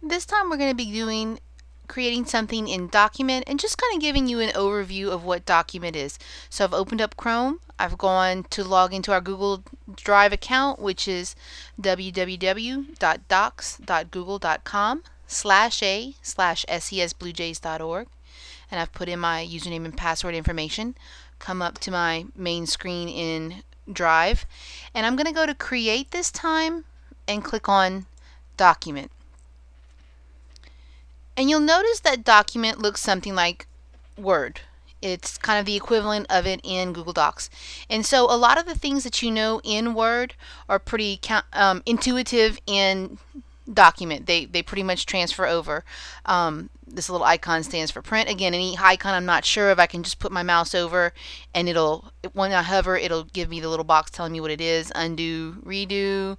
This time we're going to be creating something in Document and just kind of giving you an overview of what Document is. So I've opened up Chrome. I've gone to log into our Google Drive account, which is www.docs.google.com/a/sesbluejays.org, and I've put in my username and password information. Come up to my main screen in Drive, and I'm going to go to Create this time and click on Document. And you'll notice that Document looks something like Word. It's kind of the equivalent of it in Google Docs. And so a lot of the things that you know in Word are pretty intuitive in Document. They pretty much transfer over. This little icon stands for print. Again, any icon I'm not sure of, I can just put my mouse over and when I hover, it'll give me the little box telling me what it is. Undo, redo,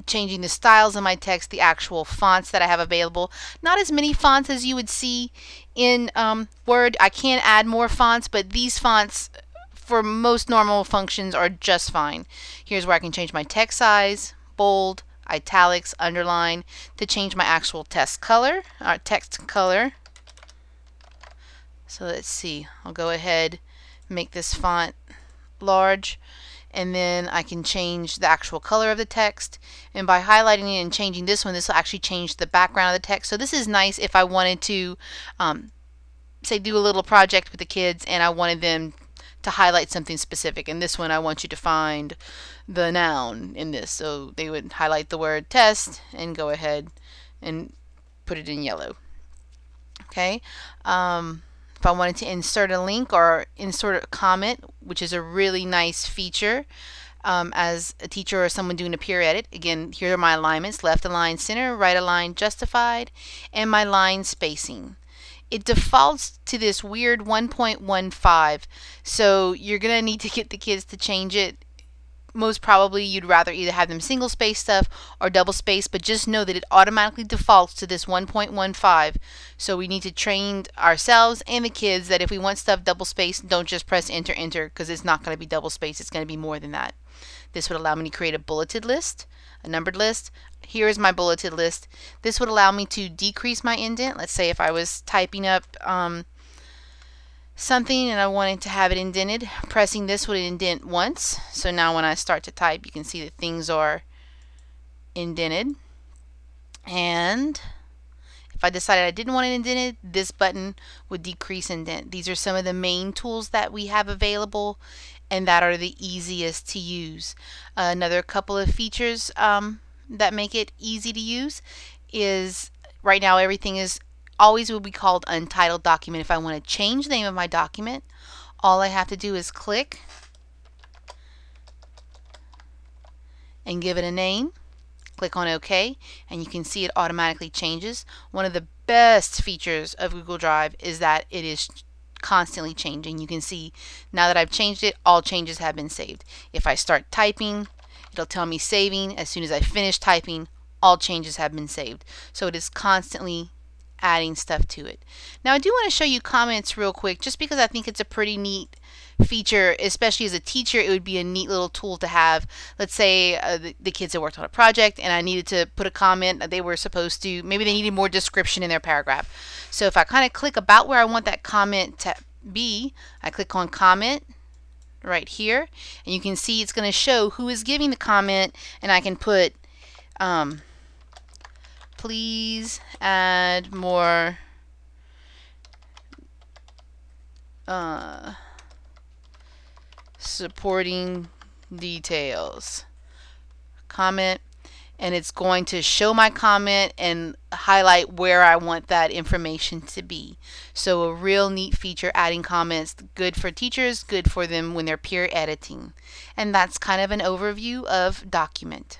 changing the styles of my text, the actual fonts that I have available. Not as many fonts as you would see in Word. I can add more fonts, but these fonts for most normal functions are just fine. Here's where I can change my text size, bold, italics, underline, to change my actual text color. So let's see, I'll go ahead, make this font large, and then I can change the actual color of the text. And by highlighting it and changing this one, this will actually change the background of the text. So this is nice if I wanted to say do a little project with the kids and I wanted them to highlight something specific. In this one, I want you to find the noun in this. So they would highlight the word test and go ahead and put it in yellow. Okay. If I wanted to insert a link or insert a comment, which is a really nice feature as a teacher or someone doing a peer edit. Again, here are my alignments: left align center, right align justified, and my line spacing. It defaults to this weird 1.15, so you're going to need to get the kids to change it. Most probably you'd rather either have them single space stuff or double space, but just know that it automatically defaults to this 1.15. So we need to train ourselves and the kids that if we want stuff double spaced, don't just press enter, because it's not going to be double spaced. It's going to be more than that. This would allow me to create a bulleted list, a numbered list. Here is my bulleted list. This would allow me to decrease my indent. Let's say if I was typing up something and I wanted to have it indented, pressing this would indent once. So now when I start to type, you can see that things are indented. And if I decided I didn't want it indented, this button would decrease indent. These are some of the main tools that we have available and that are the easiest to use. Another couple of features that make it easy to use is right now everything is always will be called untitled document. If I want to change the name of my document, all I have to do is click and give it a name. Click on OK, and you can see it automatically changes. One of the best features of Google Drive is that it is constantly changing. You can see now that I've changed it, all changes have been saved. If I start typing, it'll tell me saving. As soon as I finish typing, all changes have been saved. So it is constantly adding stuff to it. Now I do want to show you comments real quick, just because I think it's a pretty neat feature. Especially as a teacher, it would be a neat little tool to have. Let's say the kids had worked on a project and I needed to put a comment that they were supposed to, maybe they needed more description in their paragraph. So if I kind of click about where I want that comment to be, I click on comment right here, and you can see it's going to show who is giving the comment, and I can put please add more supporting details comment, and it's going to show my comment and highlight where I want that information to be. So a real neat feature, adding comments, good for teachers, good for them when they're peer editing. And that's kind of an overview of Document.